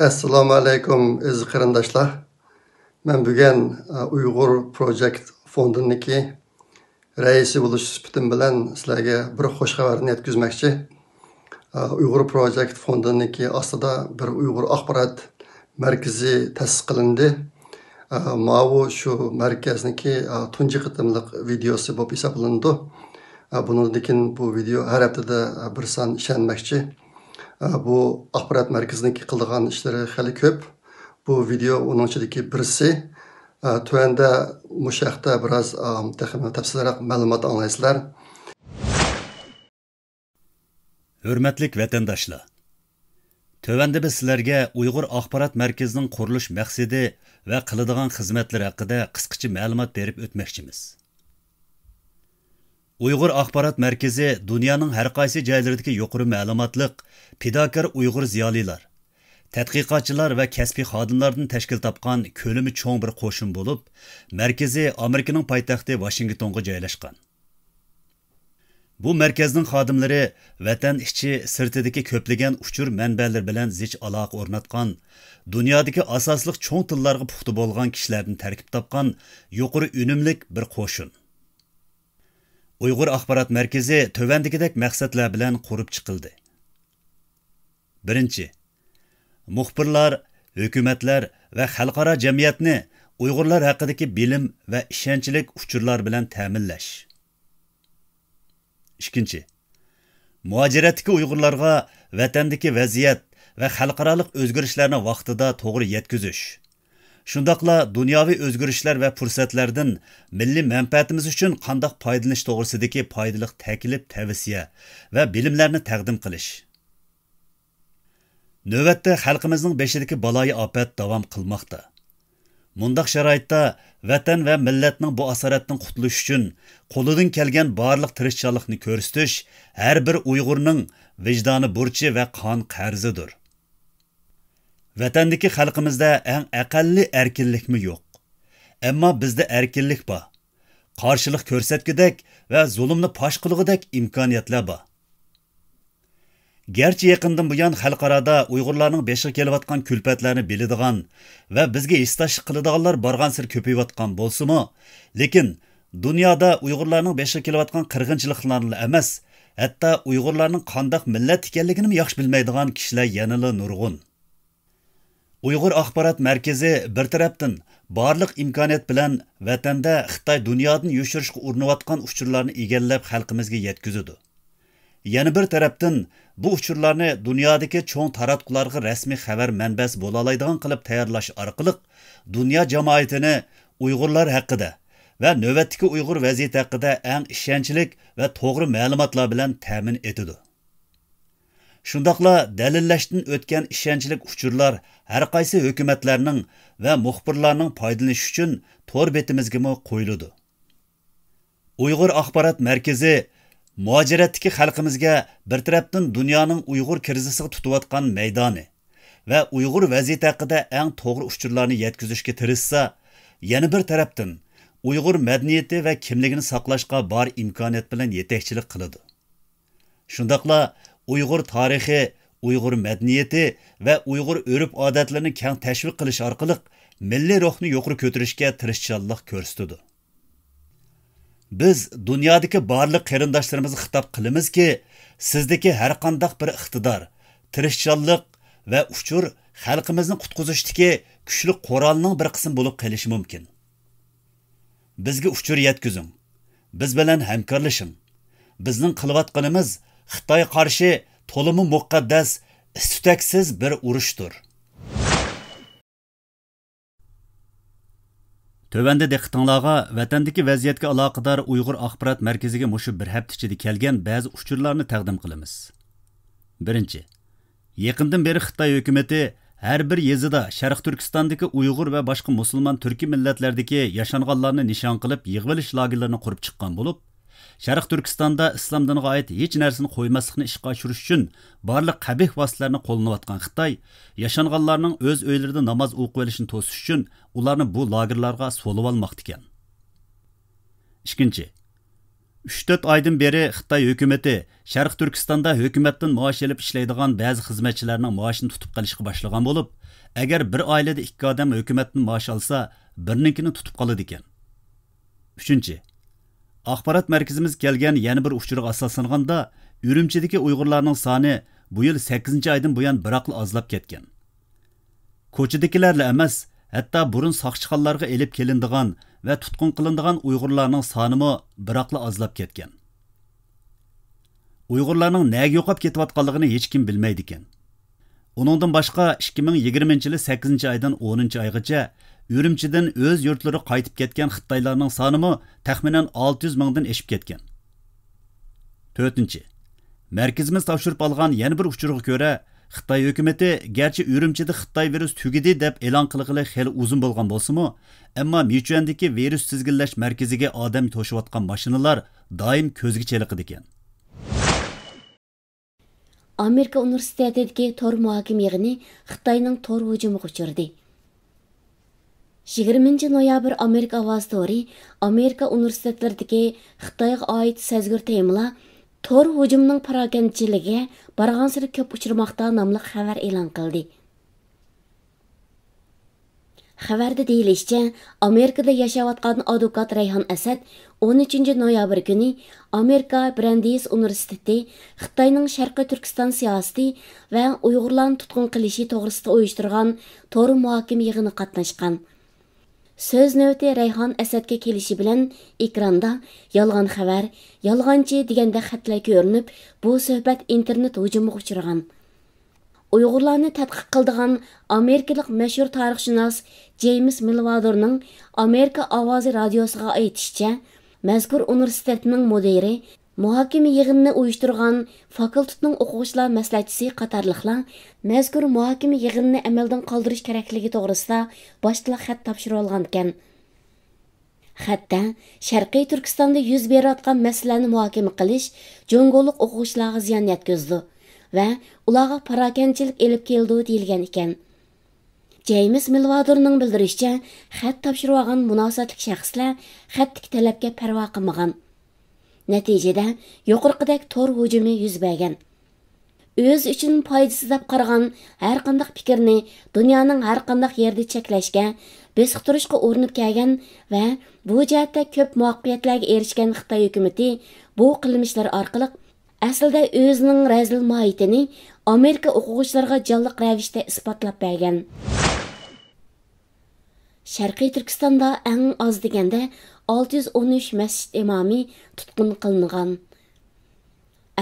Assalomu alaykum aziz qarindoshlar. Men bugun Uyg'ur Project fondiniki raisi bo'lish sifatim bilan sizlarga bir xush xabarni yetkazmoqchi. Uyg'ur Project fondiniki ostida bir Uyg'ur axborot markazi ta'sis qilindi. Mavu shu markazniki tunji qitimliq videosi bo'lib hisoblandi. Bundan bu video har haftada bir son ishlanmoqchi. Bu axborot markaziniki qildigan ishlari xali ko'p. Bu video onun içindeki birisi. Tövende muşaqda biraz tafsilroq ma'lumot anglaysizlar. Hürmetlik vatandaşlar. Tövende biz sizlarga Uyg'ur axborot markazining qurilish maqsadi va qiladigan xizmatlar haqida qisqacha ma'lumot berib o'tmoqchimiz. Uyg'ur axborot markazi dunyoning har qaysi joylaridagi yuqori ma'lumotliq, fidokor Uyg'ur ziyolilar, tadqiqotchilar va kasbiy xodimlardan tashkil topgan ko'lami cho'ng bir qo'shin bo'lib, markazi Amerikaning poytaxti Washingtonga joylashgan. Bu markazning xodimlari vatan ichi sirtidagi ko'plagan uchur manbalar bilan zich aloqa o'rnatgan, dunyodagi asosliq cho'ng tillarga puxta bo'lgan kishilardan tarkib topgan yuqori unumlik bir qo'shin. Uyg'ur axborot markazi tövandagidek maqsadlar bilan qurib chiqildi. Birinchi, muxbirlar, hukumatlar va xalqaro jamiyatni Uyg'urlar haqidagi bilim va ishonchlik uchurlar bilan ta'minlash. Ikkinchi, muajiratdagi Uyg'urlarga vatandagi vaziyat va xalqaroliq o'zgarishlarni vaqtida to'g'ri yetkazish. Shundaqla dunyoviy o'zgarishlar va fursatlardan milliy manfaatimiz uchun qanday foydalanish to'g'risidagi foydali taklif, tavsiya va bilimlarni taqdim qilish. Növbətdə xalqımızın beşidəki balayı afət davam qılmaqda. Mundaq şəraitdə vətən və millətinin bu asaratdan qutuluş üçün qoludan gələn barlıq tirişçilikni göstəriş hər bir Uyğurның vicdanı burcu və qan qarzidir. Vətəndəki xalqımızda ən aqalli erkinlikmi yox. Amma bizdə erkinlik var. Qarşılıq görsətküdək və zulmni paş qılğıdək imkaniyatlar var. Gerçi yaqindan buyon xalqarada Uyg'urlarning beshiga kelayotgan kulfatlarni biladigan va bizga istash qiladiganlar borgan-sir ko'payayotgan bo'lsa-mu, lekin dunyoda Uyg'urlarning beshiga kelayotgan qirg'inchiliklarni emas, hatto Uyg'urlarning qanday millat ekanligini yaxshi bilmaydigan kishilar yanada nurg'un. Uyg'ur axborot markazi bir tarafdan barliq imkoniyat bilan vatanda Xitoy dunyodan yoshirishga urinayotgan uchurlarni egallab xalqimizga yetkazadi. Yana bir tarafdan bu uchurlarni dunyodagi cho'ng taratqularga rasmiy xabar manbasi bo'la oladigan qilib tayyorlash orqali dunyo jamoatini Uyg'urlar haqida va navbatdagi Uyg'ur vaziyati haqida eng ishonchli va to'g'ri ma'lumotlar bilan ta'min etadi. Shundaqla dalillashdan o'tgan ishonchli uchurlar har qaysi hukumatlarning va muxbirlarning foydalanishi uchun to'r betimizga qo'yiladi. Uyg'ur axborot markazi muajiratdagi xalqimizga bir tarafdan dunyoning Uyg'ur krizisiga tutayotgan maydoni va Uyg'ur vaziyati haqida eng to'g'ri uchurlarni yetkazishga tirishsa, yana bir tarafdan Uyg'ur madaniyati va kimligini saqlashga bor imkoniyat bilan yetakchilik qiladi. Shundaqla Uyg'ur tarixi, Uyg'ur madaniyati va Uyg'ur urf-odatlarini keng tashviq qilish orqali milliy ruhni yuqori ko'tarishga tirishchanlik ko'rsatadi. Biz dunyodagi barliq qarindoshlarimizga xitob qilamizki, sizdagi har qanday bir iqtidor, tirishchanlik va uchur xalqimizni qutqizishdagi kuchli qurolning bir qismi bo'lib qolishi mumkin. Bizga uchur yetkazing. Biz bilan hamkorlashing. Bizning qilayotganimiz Xitoy qarshi to'limi muqaddas, istutaksiz bir urushdir. Tövəndə diqqətinizə vətəndəki vəziyyətə əlaqədar Uyğur axborot mərkəziga mushu bir həftə içində gələn bəzi uchurlarni təqdim qılımız. Birinci, yaqindan beri Xitoy hökuməti hər bir yezida Şərq Türkistandakı Uyğur və başqa musulmon türki millatlardakı yaşanğanlarni nişan qılıb yığılış lagerlərini qurub çıxqan olub, Şərq Türkistanda İslam diniga oid hech narsani qo'ymaslikni ishga oshirish uchun barliq qabih vositalarni qo'llanayotgan Xitoy yaşanğanlarning o'z uylarida namoz o'qib olishini to'sish uchun ularni bu lagerlarga solib olmoqda ekan. Ikkinchi, 3-4 aydan beri Xitoy hökuməti Şərq Türkistanda hökumətdən maaş alıb ishlaydigan ba'zi xizmatchilarning maoshini tutib qilishga boshlagan bo'lib, agar bir oilada ikki odam hukumatdan maosh olsa, birninkini tutib qoladi ekan. 3. Axborot markazimiz kelgan yana bir uchurga asoslanganda, Urumchidagi Uyg'urlarning soni bu yil 8-oydan buyon biroqli ozlab ketgan. Ko'chadagilarla emas, hatto burun soqchiqonlarga elib kelindigan va tutqun qilindigan Uyg'urlarning sonimi biroqli ozlab ketgan. Uyg'urlarning nega yo'qolib ketayotganligini hech kim bilmaydi ekan. Uningdan boshqa 2020-yili 8-oydan 10-oygacha Urumchidan o'z yurtlari qaytib ketgan Xitoylarning sonimi taxminan 600 mingdan oshib ketgan. 4. Markazimiz topshirib olgan yana bir uchurga ko'ra, Xitoy hukumatı gerçi Urumchida Xitoy virus tugidi deb e'lon qilg'ili xeli uzun bo'lgan bo'lsa-mu, ammo Michuandagi virus tizginlash markaziga odam to'shiyotgan mashinalar doim ko'zga cheliqid ekan. Amerika universitetidagi tor muhokama yig'ini Xitoyning tor hujumiga uchirdi. 20 noyabr Amerika ovoz tori Amerika universitetlaridagi Xitoyga oid sezgir temalar tor hujumning parokandchiligiga barg'ansiri ko'p uchirmoqda nomli xabar e'lon qildi. Xabarda deyilishicha, Amerikada yashayotgan advokat Rayhon Asad 13 noyabr kuni Amerika Brandeis universiteti Xitoyning Sharqiy Turkiston siyosati va Uyg'urlarni tutqun qilishi to'g'risida uyushtirgan tor muhokama yig'inida qatnashgan. Söz növbəti Rayhon Asadga kelishi bilan ekranda yolg'on xabar, yolg'onchi deganda xatlar ko'rinib, bu suhbat internet hujumiga uchragan. Uyg'urlarni tadqiq qildigan Amerikalik mashhur tarixshunos James Milvadorning Amerika ovozi radiosiga aytishicha, mazkur universitetning mudiri, muhokama yig'inini uyushtirgan fakultetning o'quvchilar maslahatchisi qatorliqlar mazkur muhokama yig'inini amaldan qoldirish kerakligi to'g'risida boshqa xat topshirib olgan ekan. Xatda Sharqiy Turkistonda yuz berayotgan masalalarni muhokama qilish jongolik o'quvchilarga ziyon yetkazdi va ularga parokandchilik elib keldi deyilgan ekan. James Milvadorning bildirishicha, xat topshirib olgan munosabatli shaxslar xatdagi talabga parvo qilmagan. Natijada yuqorqidek tor hujumi yuz bergan. O'z uchun foydasiz deb qaragan har qanday fikrni dunyoning har qanday yerda cheklashga, besiqtirishga urinib kelgan va bu jihatda ko'p muvaffaqiyatlarga erishgan Xitoy hukumatı bu qilmishlar orqali aslida o'zining razil mohiyatini Amerika o'quvchilariga jonliq ravishda isbotlab bergan. Sharqiy Turkistonda eng oz deganda 613 masjid imomi tutqun qilingan.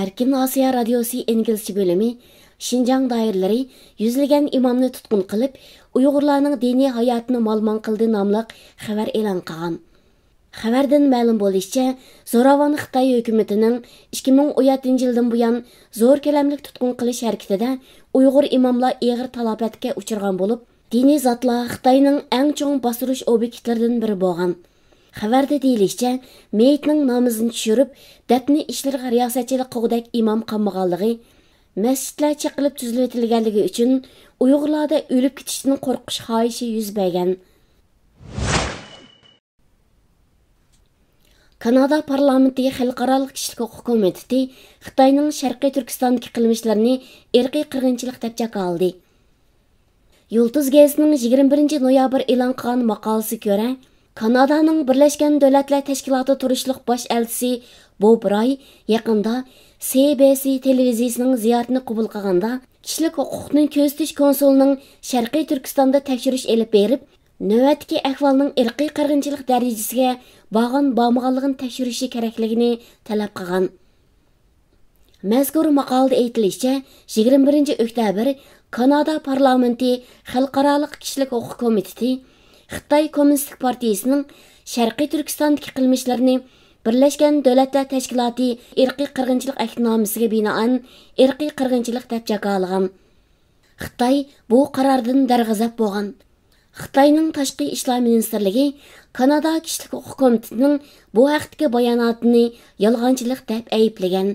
Erkin Osiyo radiosi inglizcha bölümü Şinjan dairələri yüzləgən imamni tutqun qilib, Uyg'urlarning diniy hayotini malmon qildi nomli xabar e'lon qilgan. Xabardan ma'lum bo'lishicha, zo'ravon Xitoy hukumatining 2017-yildan buyon zo'r ko'lamlik tutqun qilish harakatida Uyg'ur imomlar og'ir talofatga uchirgan bo'lib, diniy zotlar Xitoyning eng chong bostirish obyektlaridan biri bo'lgan. Xabarda deyilishicha, meyitning namozini tushirib, dafni ishlariga riyosatchilik qilgudek imom qammaganligi, masjidlar chaqilib tuzilib etilganligi uchun Uyg'urlarda o'lib ketishdan qo'rqish xohishi yuz bergan. Kanada parlamenti Xalqaro kishilik huquq komiteti Xitoyning Sharqiy Turkistondagi qilmishlarini irqiy qirg'inchilik deb jakoldi. Yulduz gazetining 21 noyabr e'lon qilgan maqolasiga ko'ra, Kanadaning Birlashgan Davlatlar Tashkiloti turishliq bosh elchisi Bob Ray yaqinda CBC televiziyasining ziyoratini qabul qilganda, kishilik huquqni ko'zatish konsulining Sharqiy Turkistonda tekshirish elib berib, navbatdagi ahvolning irqiy qirg'inchilik darajasiga bağlanganligini tekshirishi kerakligini talab qilgan. Mazkur maqolada aytilishicha, 21 oktyabr Kanada parlamenti Xalqaro kishilik huquq komiteti Xitoy Kommunistik partiyasining Sharqiy Turkistondagi qilmishlarini Birlashgan Davlatlar Tashkiloti irqiy qirg'inchilik ahdnomasiga binoan irqiy qirg'inchilik deb jakolagan. Xitoy bu qarordan darg'azab bo'lgan. Xitoyning Tashqi ishlar ministrligi Kanada kishilik huquq komitetining bu haqdagi bayonotini yolg'onchilik deb ayblagan.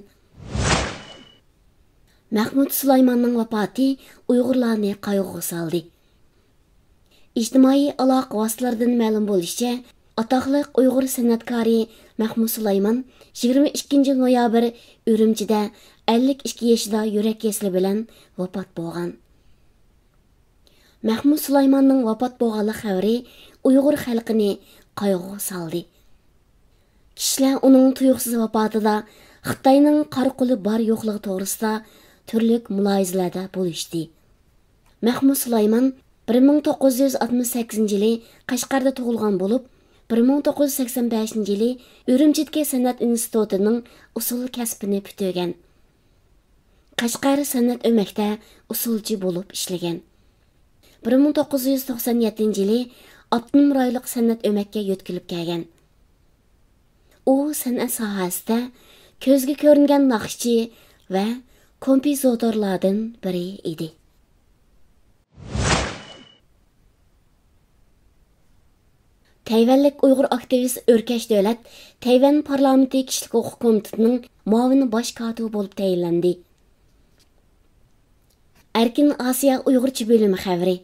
Mahmud Sulaymonning vafoti Uyg'urlarni qayg'uga soldi. İctimai aloqa vositalaridan ma'lum bo'lishicha, atoqliq Uyg'ur san'atkori Mahmud Sulaymon 22 noyabr Urumchida 52 yoshida yurak kasali bilan vafot bo'lgan. Mahmud Sulaymanның vafot bo'lganligi xabari Uyg'ur xalqini qayg'uga soldi. Kishilar uning tuyuqsiz vafotida Xitoyning qora qo'li bor yo'qligi to'g'risida turli mulohazalarda bo'lishdi. Mahmud Sulayman 1968 yili Qashqarda tug'ilgan bo'lib, 1985 yili Urumchidagi San'at institutining usul kasbini bitigan. Qashqar san'at o'makda usulchi bo'lib ishlagan. 1997 yili Abdunum rayonlik san'at o'makka yo'tkilib kelgan. U san'at sohasida ko'zga ko'ringan naqshchi va kompozitorlardan biri edi. Tayvanlik Uyg'ur aktivist Örkesh Davlat Tayvan parlamenti kishilik huquq komitetining muavin bosh kotibi bo'lib tayinlandi. Erkin Asiya Uyg'urcha bo'limi xabari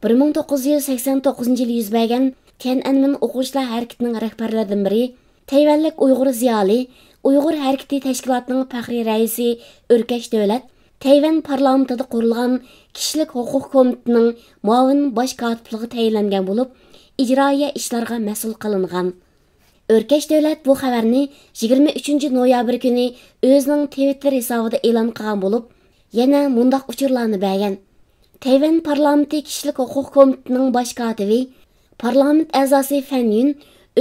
1989 yil yuz bergan Tiananmen o'quvchilar harakatining rahbarlaridan biri Tayvanlik Uyg'ur ziyoli Uyg'ur harakati tashkilotining faxriy raisi Örkesh Davlat Tayvan parlamentida qurilgan kishilik huquq komitetining muavin bosh kotibligi tayinlangan bo'lib, ijroiya ishlarga mas'ul qilingan. Örkesh Davlat bu xabarni 23 noyabr kuni o'zining Twitter hisobida e'lon qilgan bo'lib, yana mundaq uchurlarni bergan. Tayvan parlamenti kishilik huquq komitetining bosh kotibi, parlament a'zosi Fan Yun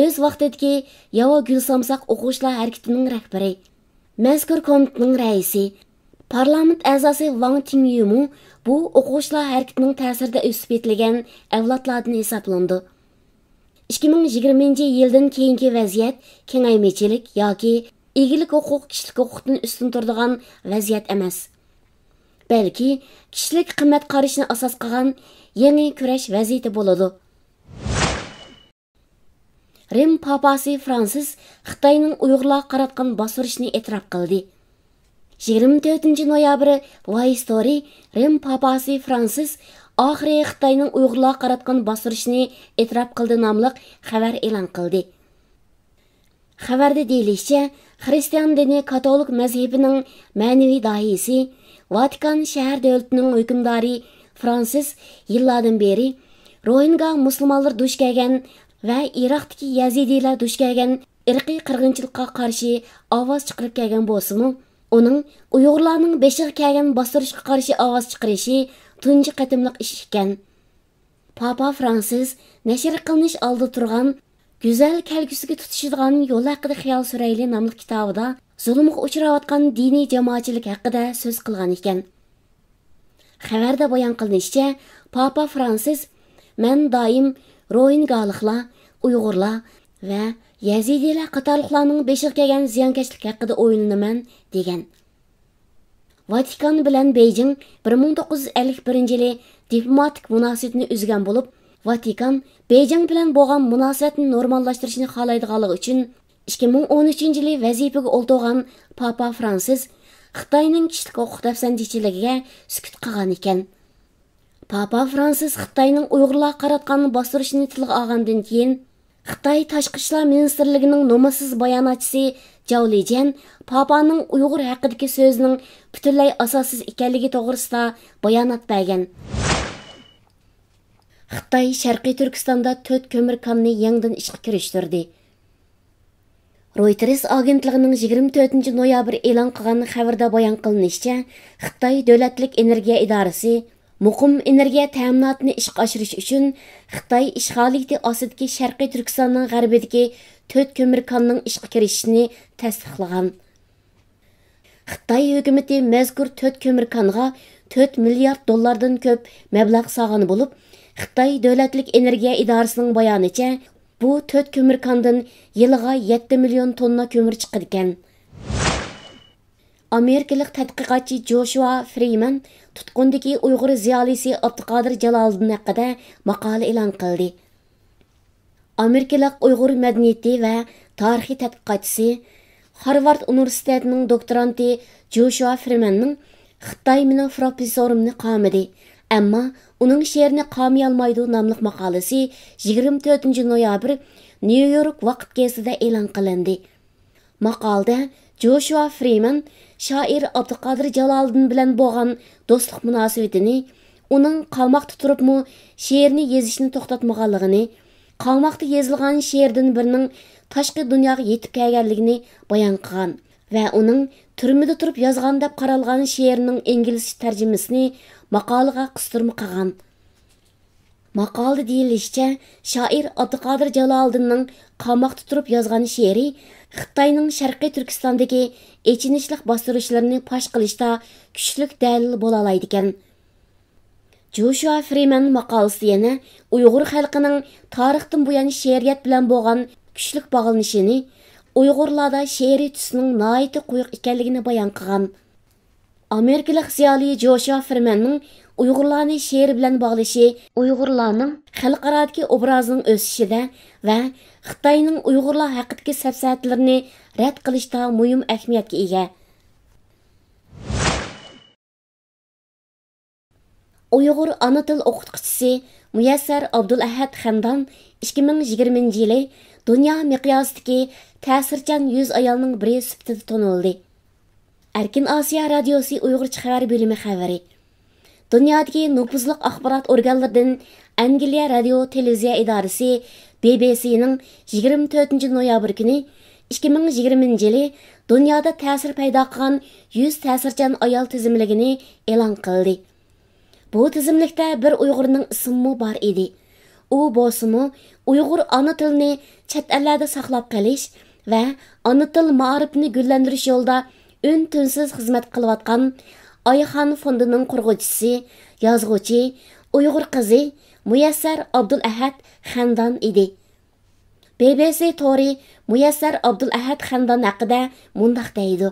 o'z vaqtidagi Yavo Gulsamsaq o'quvchilar harakatining rahbari, mazkur komitetining raisi, parlament a'zosi Wang Tingyumu bu o'quvchilar harakatining ta'sirida o'sib yetilgan avlodlardan hisoblandi. 2020 yildan keyingi vaziyat kengaymichilik yoki egilik huquq kishilik huquqdan ustun turadigan vaziyat emas. Balki kishilik qimmat qarashini asos qilgan yangi kurash vaziyati bo'ladi. Rim papasi Fransis Xitoyning Uyg'urlarga qaratgan bostirishni e'tirof qildi. 24 noyabr Why Story Rim papasi Fransis oxiri Xitoyning Uyg'urlarga qaratgan bostirishni e'tirof qildi nomli xabar e'lon qildi. Xabarda deyilishicha, Xristian dini katolik mazhabining ma'naviy dohiysi, Vatikan shahar davlatining hukmdori Fransis yillardan beri Rohingya musulmonlar duch kelgan va Iroqdagi yazidiylar duch kelgan irqiy qirg'inchilikqa qarshi ovoz chiqarib kelgan bo'lsa-mu, uning Uyg'urlarning beshiga kelgan bostirishga qarshi ovoz chiqarishi tunji qatimliq ish ekan. Papa Fransis nashr qilinish oldi turgan Go'zal kelgusiga tutishadigan yo'l haqida xiyol surayli nomli kitobida zulmga uchrayotgan diniy jamoatchilik haqida so'z qilgan ekan. Xabarda bayon qilinishicha, Papa Fransis "Men doim Rohingyaliklar, Uyg'urlar va Yazidiylar qatorliqlarning beshiga kelgan ziyonkashlik haqida o'ylanaman" degan. Vatikan bilan Beijing 1951 yili diplomatik munosabatni uzgan bo'lib, Vatikan Beijing bilan bo'lgan munosabatni normallashtirishni xohlaydiganligi uchun 2013 yili vazifaga o'ltirgan Papa Fransis Xitoyning kishilik huquq dafsandichiligiga sukut qilgan ekan. Papa Fransis Xitoyning Uyg'urlarga qaratgan bostirishni tilga olgandan keyin Xitoy Tashqi ishlar ministrligining nomussiz bayonotchisi Zhao Lijian Papaning Uyg'ur haqidagi so'zining butunlay asossiz ekanligi to'g'risida bayonot bergan. Xitoy Sharqiy Turkistonda 4 ko'mir konni yangidan ishga kirishtirdi. Reuters agentligining 24 noyabr e'lon qilgan xabarda bayon qilinishicha, Xitoy davlatlik energiya idorasi muqim energiya ta'minotini ishga oshirish uchun Xitoy ishg'oliyati ostidagi Sharqiy Turkistonning g'arbidagi 4 ko'mir konning ishga kirishini tasdiqlagan. Xitoy hukumati mazkur 4 ko'mir konga 4 milliard dollardan ko'p mablag' solgan bo'lib, Xitoy davlatlik energiya idorasining bayonicha, bu 4 ko'mir kondan yiliga 7 million tonna ko'mir chiqadi ekan. Amerikalik tadqiqotchi Joshua Freeman tutqundagi Uyg'ur ziyolisi Abduqodir Jaloliddin haqida maqola e'lon qildi. Amerikalik Uyg'ur madaniyati va tarixi tadqiqotchisi Harvard universitetining doktoranti Joshua Freemanning Xitoy mening professorimni qamidi, ammo uning she'rini qamiy olmaydi nomli maqolasi 24 noyabr New York vaqt gazetida e'lon qilindi. Maqolada Joshua Freeman shoir Abduqodir Jaloliddin bilan bo'lgan do'stlik munosabatini uning qalmoqda turibmi she'rni yezishni to'xtatmaganligini, qalmoqda yezilgan she'rdan birining tashqi dunyoga yetib kelganligini bayon qilgan va uning turmada turib yozgan deb qaralgan she'rining inglizcha tarjimasini maqolaga qistirma qilgan. Maqolada deyilishicha, shoir Abduqodir Jaloliddinning qalmoqda turib yozgan she'ri Xitoyning Sharqiy Turkistondagi echinishliq bostirishlarini pash qilishda kuchlik dalil bo'la oladi ekan. Joshua Freeman maqolasida yana Uyg'ur xalqining tarixdan buyon she'riyat bilan bo'lgan kuchlik bog'lanishini, Uyg'urlarda she'riy tusning nihoyatda quyuq ekanligini bayon qilgan. Amerikalik ziyoli Joshua Freemanning Uyg'urlarni she'r bilan bog'lashi Uyg'urlarning xalqarodagi obrazining o'sishida va Xitoyning Uyg'urlar haqidagi safsatalarini rad qilishda muhim ahamiyatga ega. Uyg'ur ana til o'qituvchisi Muyassar Abdulahad Xandan 2020-yili dunyo miqyosidagi ta'sirchan 100 ayolning biri sifatida tanildi. Erkin Osiyo radiosi Uyg'urcha xabar bo'limi xabari. Dunyodagi nüfuzli axborot organlaridan Angliya radio televiziya idorasi BBC'ning 24 noyabr kuni 2020-yili dunyoda ta'sir paydo qilgan 100 ta'sirchan ayol tizimligini e'lon qildi. Bu tizimlikda bir Uyg'urning ismi bor edi. U bo'lsa-mu Uyg'ur ana tilini chet ellarda saqlab qolish va ana til ma'rifini gullantirish yo'lida ün-tünsiz xizmat qilayotgan Ayxon fondining qurg'uvchisi, yozuvchi, Uyg'ur qizi Muyassar Abdulahad Xandan edi. BBC to'ri Muyassar Abdulahad Xandan haqida mundaq deydi.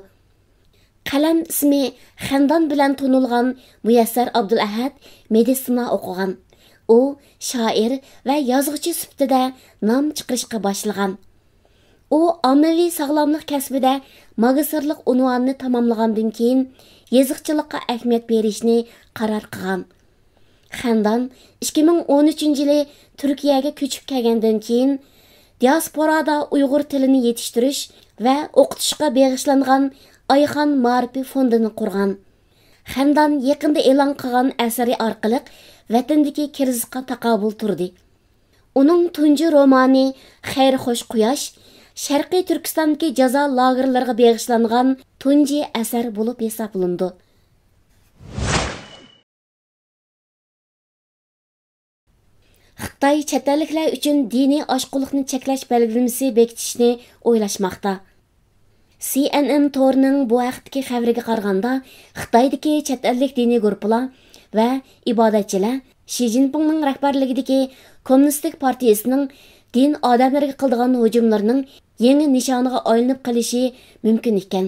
Qalam ismi Xandan bilan tanilgan Muyassar Abdulahad meditsina o'qigan. U shoir va yozuvchi sifatida nom chiqarishga boshlagan. U ommaviy sog'lomlik kasbida magistrlik unvonini tamomlagandan keyin yeziqchilikqa ahamiyat berishni qaror qilgan. Xandan 2013-yili Turkiyaga ko'chib kelgandan keyin diasporada Uyg'ur tilini yetishtirish va o'qitishga bag'ishlangan Ayxon Ma'rifi fondini qurgan. Xandan yaqinda e'lon qilgan asari orqali vatandagi krizga taqobil turdi. Uning tunji romani Xayr xo'sh quyosh Sharqiy Turkistondagi jazo lagerlariga bag'ishlangan tunji asar bo'lib hisoblandi. Xitoy chet elliklar uchun diniy oshqo'liqni cheklash belgilamasi bekitishni o'ylashmoqda. CNN to'rining bu haqdagi xabariga qaraganda, Xitoydagi chet ellik diniy guruhlar va ibodatchilar Xi Jinpingning rahbarligidagi Kommunistik partiyasining din odamlarga qildigan hujumlarining yangi nishoniga aylanib qolishi mumkin ekan.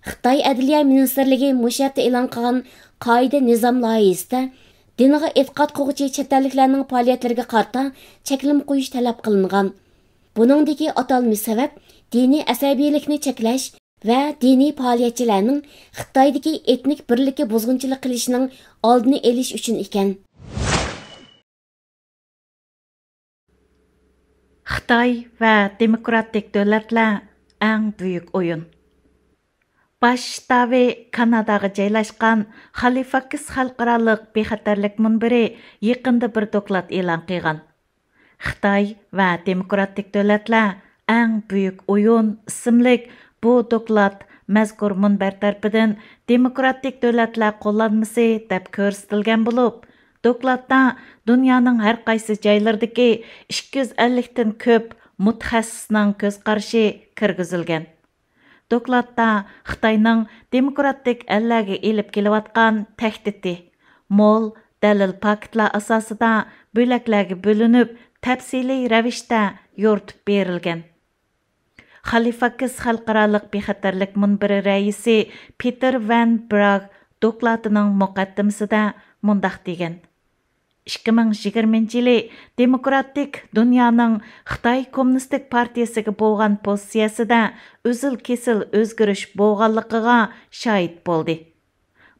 Xitoy Adliya ministrligi musharta e'lon qilgan qoida nizom loyihasida dinga e'tiqod qiluvchi chet elliklarning faoliyatlariga qarata cheklim qo'yish talab qilingan. Buningdagi atalmish sabab diniy asabiylikni cheklash va diniy faoliyatchilarning Xitoydagi etnik birlikka buzg'unchilik qilishining oldini olish uchun ekan. Xitoy va demokratik davlatlar eng buyuk o'yin. Bosh shtabi Kanadaga joylashgan Halifax xalqaroliq bexatarlik munbiri yaqinda bir doklad e'lon qilgan. Xitoy va demokratik davlatlar eng buyuk o'yin ismlik bu doklad mazkur munbar tarafidan demokratik davlatlar qo'llanmasi deb ko'rsatilgan bo'lib, dokladda dunyoning har qaysi joylaridagi 250 dan ko'p mutaxassisning ko'z qarashi kirgizilgan. Dokladda Xitoyning demokratik ellarga elib kelayotgan tahdidi, mo'l dalil paktlar asosida bo'laklarga bo'linib, tafsiliy ravishda yoritib berilgan. Halifax xalqaroliq bexatarlik munbiri raisi Peter Van Bragg dokladining muqaddimasida mundaq degan. 2020-yili demokratik dunyoning Xitoy Kommunistik partiyasiga bo'lgan pozitsiyasida uzil-kesil o'zgarish bo'lganligiga shohid bo'ldi.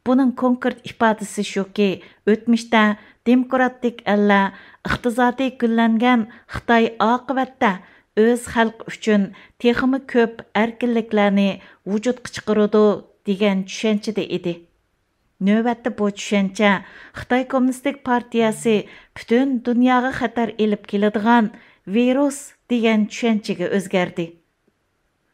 Buning konkret ifodasi shuki, o'tmishda demokratik ellar iqtisodiy gullangan Xitoy oqibatda o'z xalq uchun texmi ko'p erkinliklarni vujudga chiqaradi degan tushunchada edi. növbətdə bu düşüncə Xitay Kommunistik Partiyası bütün dünyaya xətar elib keladigan virus degan düşüncəyə özgərdi.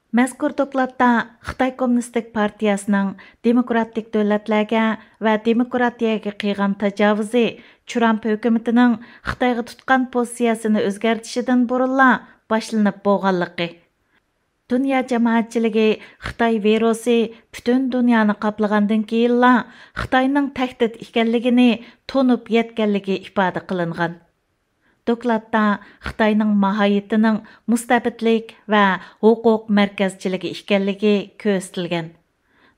Мәзкур докладта Xitay Kommunistik Partiyasының demokratik dövlətlərə və demokratiyaga qilgan tajavüzi Trump hökumətinin Xitayga tutqan pozisiyasını özgərtişidən burunla başlanıb bolğanlığı. Dünya cəmaətçiligi Xitay virusi bütün dünyanı qaplagandan keyinla Xitayning təhdid ekanligini tonub yetkənligi ifadə qilingan. Dokladda Xitayning mahiyetining mustabidlik va huquq markazchiligi ekanligi ko'rsatilgan.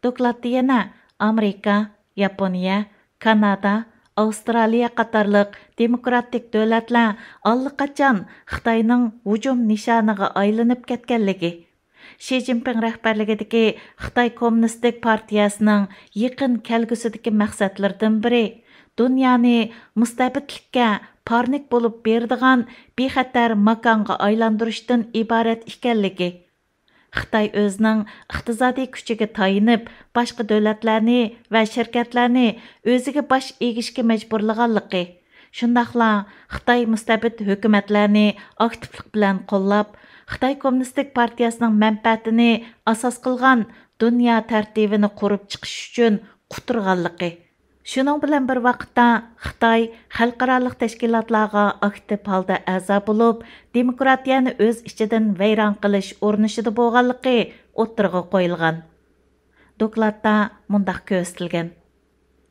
Dokladda yana Amerika, Yaponiya, Kanada, Avstraliya qatarlıq demokratik dövlətlər allaqachon Xitayning hujum nishoniga aylanib ketganligi, Xi Jinping rahbarligidagi Xitay Kommunistik Partiyasining yaqin kelgusidagi maqsadlaridan biri dunyoni mustabidlikka parnik bo'lib berdigan bexatar makonga aylantirishdan iborat ekanligi. Xitay o'zining iqtisodiy kuchiga tayinib, boshqa davlatlarni va shirkatlarni o'ziga bosh egishga majburlaganligi. Shundaqla Xitay mustabid hukumatlarni aktivlik bilan qo'llab, Xitay Kommunistik Partiyasining manfaatini asos qilgan dunyo tartibini qurib chiqish uchun quturganligi. Şunun bilan bir vaqtda Xitay xalqarалық tashkilotlarga aktiv holda a'zo bo'lib, demokratiyani o'z ichidan vayron qilish urinishida bo'lganligi o'ttirg'a qo'yilgan. Dokladda mundaq ko'rsatilgan.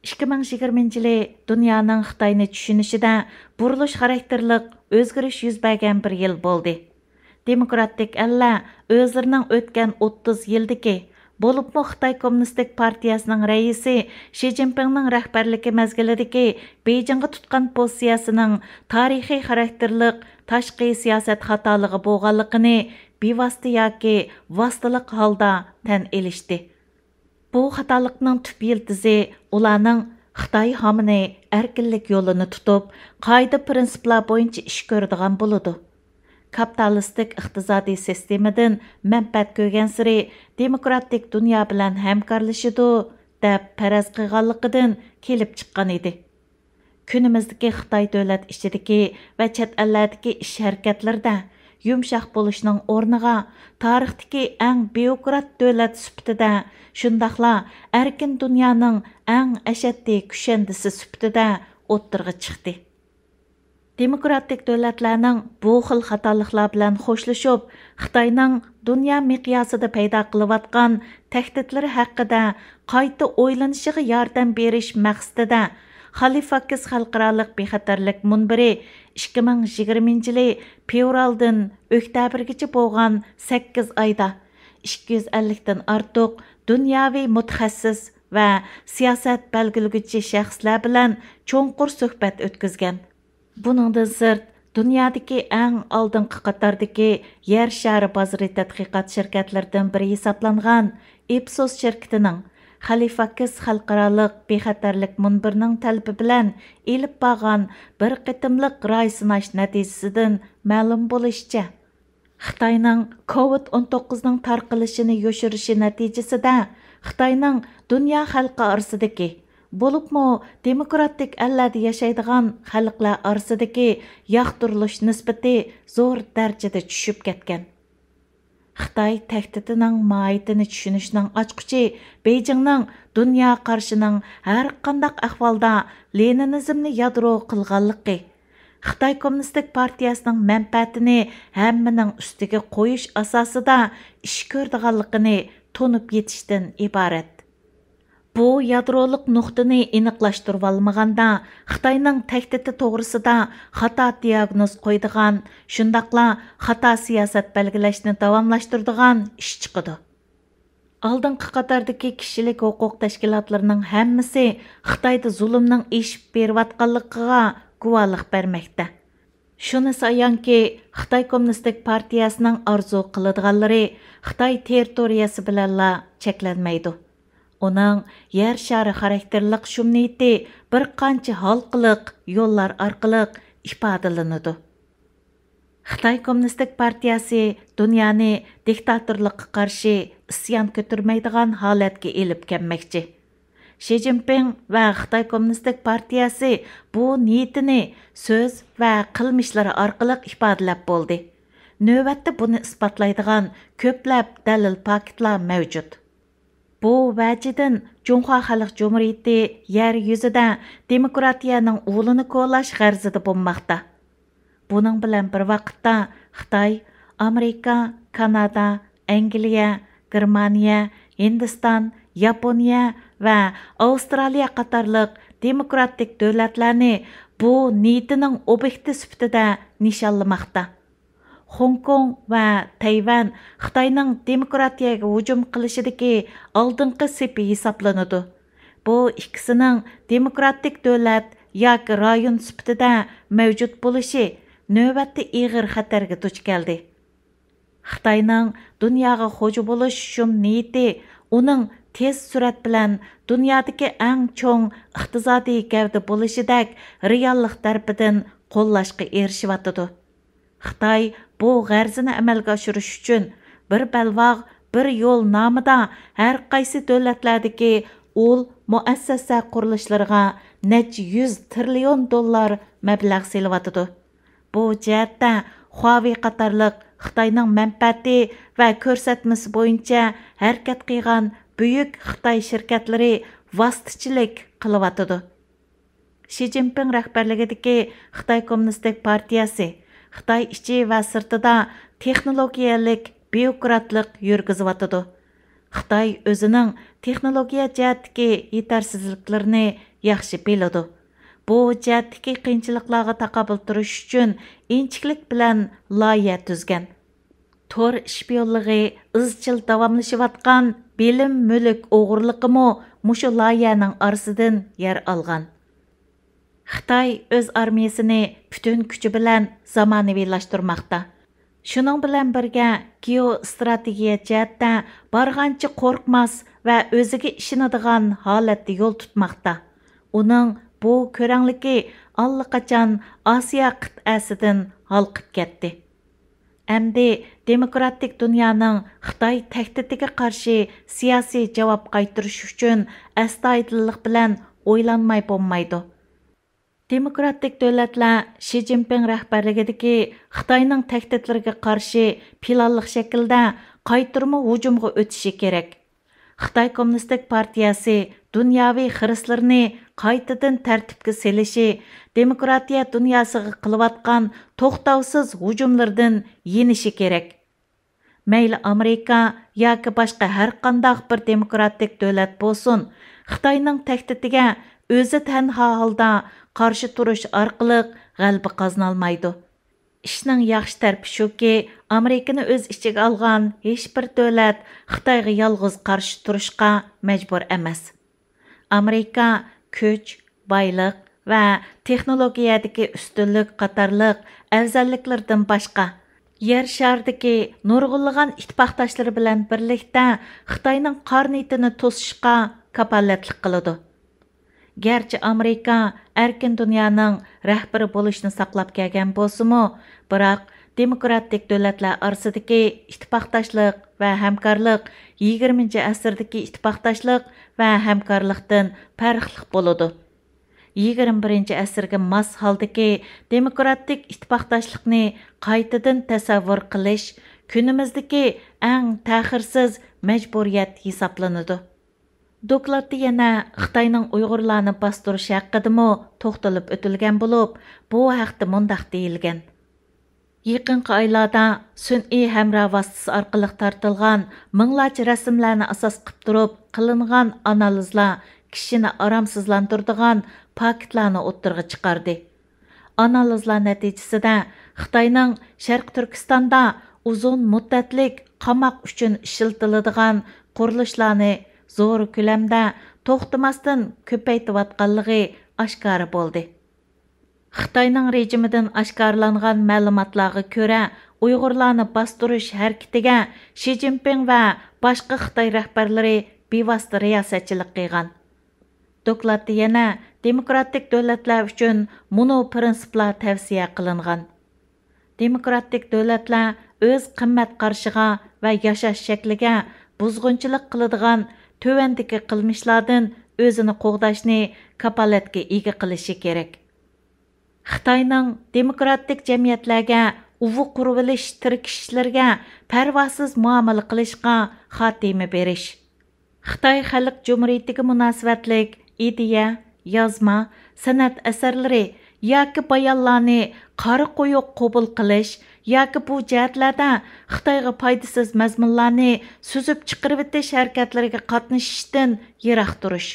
2020-yili dunyoning Xitoyni tushunishida burilish xarakterlik o'zgarish yuz bergan bir yil bo'ldi. Demokratik ellar o'zlarining o'tgan 30 yildagi Bo'libmi Xitay Kommunistik Partiyasining raisi Xi Jinpingning rahbarligi mezgilidagi Beijingga tutgan pozitsiyasining tarixiy xarakterlik tashqi siyosat xatoligi bo'lganligini bevosita yoki vositalik holda tan elishdi. Bu xatolikning tub yildizi ularning Xitoy hamini erkinlik yo'lini tutib, qoida prinsiplar bo'yicha ish ko'radigan bo'ladi. Kapitalistik iqtisodiy sistemadan manfaat ko'rgan siri demokratik dunyo bilan hamkorlashidu deb faraz qilganligidan kelib chiqqan edi. Kunimizdagi Xitoy davlat ichidagi va chet ellardagi ish harakatlarda yumshoq bo'lishning o'rniga tarixdagi eng bürokrat davlat sifatida, shundaqla erkin dunyoning eng ashaddiy kushandisi sifatida o'ttirg'a chiqdi. Demokratik davlatlarning bu xil xatoliklar bilan xo'shlashib, Xitoyning dunyo miqyosida paydo qilayotgan tahdidlari haqida qayta o'ylanishiga yordam berish maqsadida Xalifakiz xalqarалық bexatarlik munbiri 2020-yili fevraldan oktyabrgacha bo'lgan 8 oyda 250 dan ortiq dunyoviy mutaxassis va siyosat belgilaguvchi shaxslar bilan cho'nqur suhbat o'tkazgan. Buningdan sirt, dunyodagi eng oldingi qatordagi yer shari bozori tadqiqot shirkatlaridan biri hisoblangan Ipsos shirkatining Xalifakiz xalqarалық bexatarlik munbirining talabi bilan elib borgan bir qitimliq ro'y sinash natijasidan ma'lum bo'lishicha, Xitoyning COVID-19 ning tarqalishini yoshirishi natijasida Xitoyning dunyo xalqi orasidagi bo'libmi demokratik ellarda yashaydigan xalqlar orasidagi yoqtirilish nisbati zo'r darajada tushib ketgan. Xitoy tahdidining mohiyatini tushunishning ochqichi Beijingning dunyo qarshining har qanday ahvolda Leninizmni yadro qilganligi, Xitoy Kommunistik Partiyasining manfaatini hammaning ustiga qo'yish asosida ish ko'rdiganligini tonib yetishdan iborat. Bu yadroliq nuqtani aniqlashtirib olmaganda Xitoyning tahdidi to'g'risida xato diagnoz qo'ydigan, shundaqla xato siyosat belgilashni davomlashtiradigan ish chiqadi. Oldingi qatordagi kishilik huquq tashkilotlarining hammasi Xitoyda zulmning eshib berayotganligiga guvohlik bermoqda. Shunisi ayonki, Xitoy Kommunistik Partiyasining orzu qiladiganlari Xitoy territoriyasi bilanla cheklanmaydi. Uning yer shari xarakterlik shumniyati bir qancha halqiliq yo'llar orqali ifodalanadi. Xitoy Kommunistik Partiyasi dunyoni diktatorlikqa qarshi isyon ko'tarmaydigan holatga elib kelmoqchi. Ши Цзиньпин va Xitoy Kommunistik partiyasi bu niyetini so'z va qilmishlari orqali ifodalab bo'ldi. Növbətdə bunu isbatlaydigan ko'plab dalil paketlar mavjud. Bu vəcidən Cunhua Xalq Cumhuriyeti yer yüzüdə demokratiyanın uğulunu qo'llash g'arzida bo'lmoqda. Bunun bilan bir vaqtda Xitoy, Amerika, Kanada, Angliya, Germaniya, Hindiston, Yaponiya va Avstraliya qatorliq demokratik davlatlarni bu niyetining obyekti sifatida nishonlamoqda. Hong Kong va Tayvan Xitoyning demokratiyaga hujum qilishidagi oldingi sepi hisoblanadi. Bu ikkisining demokratik davlat yoki rayon sifatida mavjud bo'lishi navbatda ig'ir xatarga duch keldi. Xitoyning dunyoga xo'ja bo'lish shum niyati uning tez surat bilan dunyodagi eng cho'ng iqtisodiy gavda bo'lishidek reallik tarafidan qo'llashga erishyapti. Xitoy bu g'arzini amalga oshirish uchun bir balvoq bir yo'l nomida har qaysi davlatlardagi ul muassasa qurilishlariga necha 100 trillion dollar mablag' selyapti. Bu jihatda Huawei qatorliq Xitoyning manfaati va ko'rsatmasi bo'yicha harakat qilgan buyuk Xitoy shirkatlari vositachilik qilyapti. Ши Цзиньпин rahbarligidagi Xitoy Kommunistik partiyasi Xitoy ichi va sirtida texnologiyalik byurokratlik yurgizayotdi. Xitoy o'zining texnologiya jihatdagi yetarsizliklarini yaxshi biladi. Bu jihatdagi qiyinchiliklarga taqobil turish uchun inchiklik bilan loyiha tuzgan. Tor ishbiyonligi izchil davomlashayotgan bilim mulk o'g'irligimi mushu loyihaning orasidan yer olgan. Xitoy o'z armiyasini butun kuchi bilan zamonaviylashtirmoqda. Shuning bilan birga geostrategiya jihatda bargancha qo'rqmas va o'ziga ishonadigan holatda yo'l tutmoqda. Uning bu ko'rangligi allaqachon Osiyo qit'asidan halqib ketdi. Әмді demokratik dunyoning Xitoy tahdidiga qarshi siyosiy javob qaytarish uchun astoydillik bilan o'ylanmay bo'lmaydi. Demokratik davlatlar Ши Цзиньпин rahbarligidagi Xitoyning tahdidlariga qarshi planliq shaklda qaytarma hujumga o'tishi kerak. Xitoy Kommunistik partiyasi dunyoviy xirislarni qaytadan tartibga selishi, demokratiya dunyosiga qilayotgan to'xtovsiz hujumlardan yenishi kerak. Mayli Amerika yoki boshqa har qanday bir demokratik davlat bo'lsin, Xitoyning tahdidiga o'zi tanho holda qarshi turish orqali g'alaba qozona olmaydi. Ishning yaxshi tarafi shuki, Amerikani o'z ichiga olgan hech bir davlat Xitoyga yolg'iz qarshi turishga majbur emas. Amerika kuch, boylik va texnologiyadagi ustunlik qatorliq afzalliklardan boshqa yer sharidagi nurg'unlagan ittifoqdoshlari bilan birlikda Xitoyning qarnitini to'sishga kapolatlik qiladi. Gerçi Amerika erkin dunyoning rahbari bo'lishni saqlab kelgan bo'lsa-mu, biroq demokratik davlatlar orasidagi ittifoqdoshlik va hamkorlik 20-asrdagi ittifoqdoshlik va hamkorlikdan farqli bo'ladi. 21-asrga mos holdagi demokratik ittifoqdoshlikni qaytadan tasavvur qilish kunimizdagi eng ta'xirsiz majburiyat hisoblanadi. Dokladda yana Xitoyning Uyg'urlarni bostirish haqida to'xtalib o'tilgan bo'lib, bu haqda mundaq deyilgan. Yaqinqi oylarda sun'iy hamroh vositasi orqali tartilgan minglarcha rasmlarni asos qilib turib qilingan analizlar kishini aromsizlantiradigan faktlarni o'ttirg'a chiqardi. Analizlar natijasida Xitoyning Sharq Turkistonda uzun muddatlik qamoq uchun ishlatiladigan qurilishlarni zo'r ko'lamda to'xtamasdan ko'paytirayotganligi oshkora bo'ldi. Xitoyning rejimidan oshkorlangan ma'lumotlarga ko'ra, Uyg'urlarni bostirish harakatiga Ши Цзиньпин va boshqa Xitoy rahbarlari bevosita riyosatchilik qilgan. Dokladda yana demokratik davlatlar uchun mono prinsiplar tavsiya qilingan. Demokratik davlatlar o'z qimmat qarshiga va yashash shakliga buzg'unchilik qiladigan tövəndəki qılmışlardan o'zini qo'g'dashni kapolatga ega qilishi kerak. Xitoyning demokratik jamiyatlarga uvu qurilish tirkishlarga parvosiz muomala qilishga xotima berish. Xitoy Xalq Jumhuriyatiga munosabatlik ideya, yozma, san'at asarlari yoki bayonlarni qora qo'yuq qabul qilish yoki bu jihatlarda Xitoyga foydasiz mazmunlarni suzib chiqarib o'tish harakatlariga qatnashishdan yiroq turish.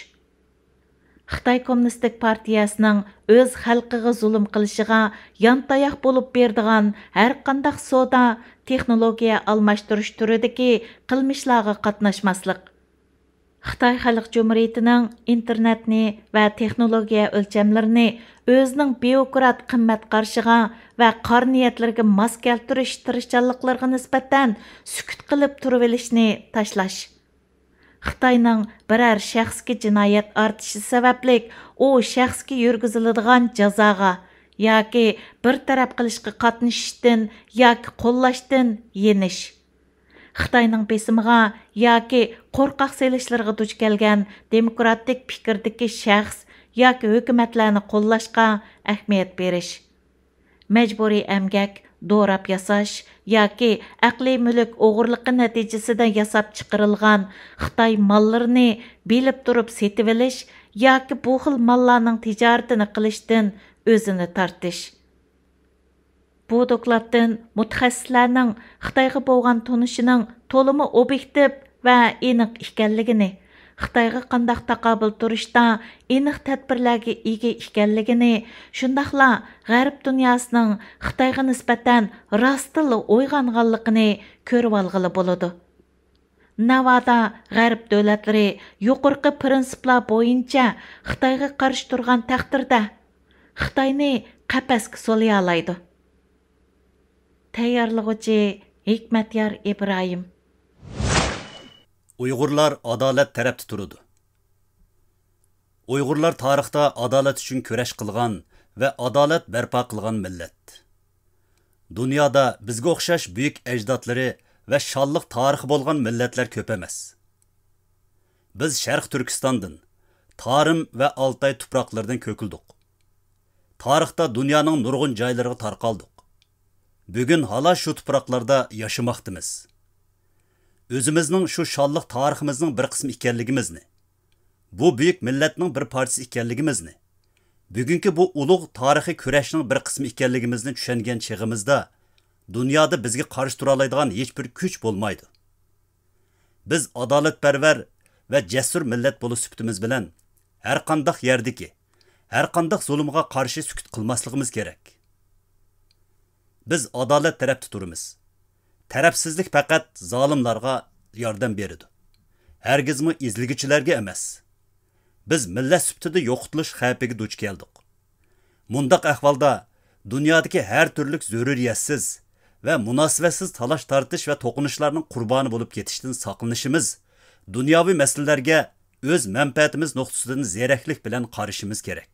Xitoy Kommunistik partiyasining o'z xalqiga zulm qilishiga yantayoq bo'lib berdigan har qanday savdo, texnologiya almashtirish turidagi qilmishlarga qatnashmaslik. Xitoy Xalq Cumhuriyetining internetni va texnologiya o'lchamlarini o'zining bürokrat qimmat qarshiga va qor niyatlarga mos keltirish tirishchanliklariga nisbatan sukut qilib turib olishni tashlash. Xitoyning biror shaxsga jinoyat ortishi sababli u shaxsga yurgiziladigan jazoga yoki bir taraf qilishga qatnashishdan yoki qo'llashdan yenish. Xitoyning besimiga yoki qo'rqoq selishlarga duch kelgan demokratik fikrdagi shaxs yoki hukumatlarni qo'llashga ahamiyat berish. Majburiy emgak, do'rab yasash yoki aqliy mulk o'g'irligi natijasida yasab chiqarilgan Xitoy mollarini bilib turib setib olish yoki bu xil mollarning tijoratini qilishdan o'zini tortish. Bu dokladdan mutaxassislarning Xitoyga bo'lgan tunishining to'limi obyektiv va aniq ekanligini, Xitoyga qandaq taqobil turishda aniq tadbirlarga ega ekanligini, shundaqla G'arb dunyosining Xitoyga nisbatan rostli o'yg'onganligini ko'rib olg'ili bo'ladi. Navada G'arb davlatlari yuqorqi prinsiplar bo'yicha Xitoyga qarshi turgan taqdirda Xitoyni qafasga solay oladi. Tayyorlovchi Hikmatyor Ibrohim. Uyg'urlar adolat tarafda turadi. Uyg'urlar tarixda adolat uchun kurash qilgan va adolat barpo qilgan millat. Dunyoda bizga o'xshash buyuk ajdodlari va shonliq tarixi bo'lgan millatlar ko'p emas. Biz Sharq Turkistondan, Tarim va Altay tuproqlaridan ko'kildik. Tarixda dunyoning nurg'un joylariga tarqaldik. Bugun hala shu tuproqlarda yashamoqdamiz. O'zimizning shu shonliq tariximizning bir qismi ekanligimizni, bu buyuk millatning bir parchasi ekanligimizni, bugungi bu ulug' tarixiy kurashning bir qismi ekanligimizni tushungan chig'imizda dunyoda bizga qarshi tura oladigan hech bir kuch bo'lmaydi. Biz adolatparvar va jasur millat bo'lib sifatimiz bilan har qanday yerdagi, har qanday zulmga qarshi sukut qilmasligimiz kerak. Biz adolat tarafda turamiz. Tarafsizlik faqat zolimlarga yordam beradi. Hargizmi izligichilarga emas. Biz millat sifatida yo'qotilish xavfiga duch keldik. Mundaq ahvolda dunyodagi har turli zaruriyatsiz va munosabatsiz talash tortish va to'qinishlarning qurboni bo'lib ketishdan saqlanishimiz, dunyoviy masalalarga o'z manfaatimiz nuqtasidan zeraklik bilan qarashimiz kerak.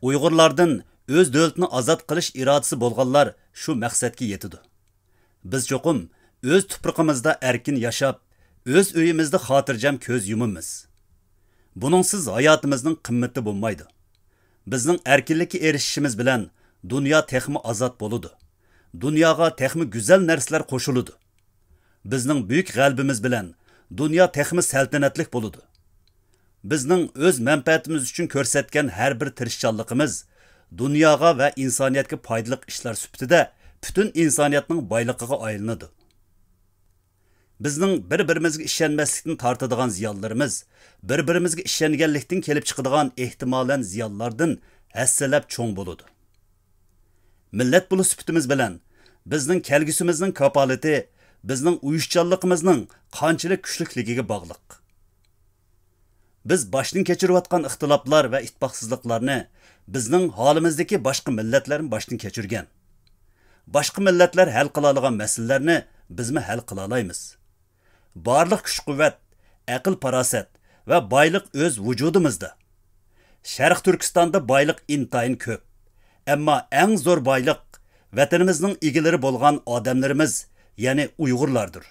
Uyg'urlardan o'z davlatini ozod qilish irodasi bo'lganlar shu maqsadga yetadi. Biz cho'qim o'z tuproqimizda erkin yashab, o'z uyimizda xotirjam ko'z yumimiz. Buningsiz hayotimizning qimmati bo'lmaydi. Bizning erkinlikka erishishimiz bilan dunyo texmi ozod bo'ladi. Dunyoga texmi go'zal narsalar qo'shiladi. Bizning buyuk g'albimiz bilan dunyo texmi saltanatlik bo'ladi. Bizning o'z manfaatimiz uchun ko'rsatgan har bir tirishchanligimiz dunyoga va insoniyatga foydali ishlar sifatida butun insoniyatning boyligiga aylanadi. Bizning bir-birimizga ishonmaslikdan tortadigan ziyonlarimiz, bir-birimizga ishonganlikdan kelib chiqadigan ehtimolan ziyonlardan hassalab cho'ng bo'ladi. Millat bo'lib sifatimiz bilan bizning kelgusimizning kapolati bizning uyushchanligimizning qanchalik kuchligiga bog'liq. Biz boshdan kechirayotgan ixtiloflar va ittifoqsizliklarni bizning holimizdagi boshqa millatlar boshdan kechirgan. Boshqa millatlar hal qila olgan masalalarni bizmi hal qila olamiz. Barliq kuch-quvvat, aql-farosat va boylik o'z vujudimizda. Sharq Turkistonda boylik intayin ko'p. Ammo eng zo'r boylik vatanimizning egalari bo'lgan odamlarimiz, ya'ni Uyg'urlardir.